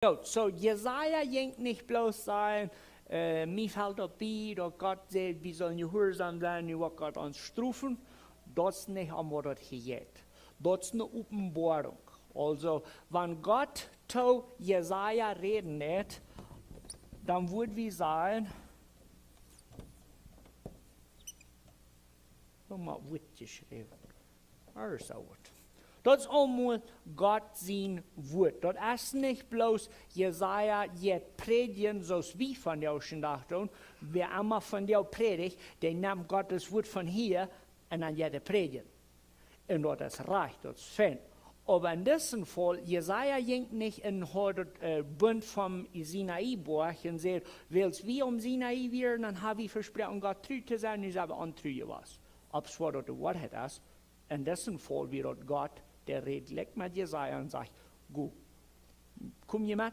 Gut, so Jesaja ging nicht bloß sagen, mir fällt auf die, dass Gott sagt, wir sollen gehorsam sein, was Gott uns strufen. Das ist nicht einmal das geht. Das ist eine Offenbarung. Also, wenn Gott zu Jesaja reden hat, dann würden wir sagen, mal wird geschrieben. Das ist einmal Gott sein Wort. Das ist nicht bloß Jesaja jetzt predigen, so wie von der schon dachten. Wer einmal von der predigt, der nimmt Gottes Wort von hier und dann jetzt predigen. Und das reicht, das ist fein. Aber in diesem Fall, Jesaja ging nicht in den Bund vom Sinai-Buch und sagt, willst wir Sinai werden, dann habe ich versprochen, Gott treu zu sein, ich habe antreu was. Ob es war das Wort ist, in diesem Fall wird Gott, der redet mit Jesaja und sagt, gut, komm jemand,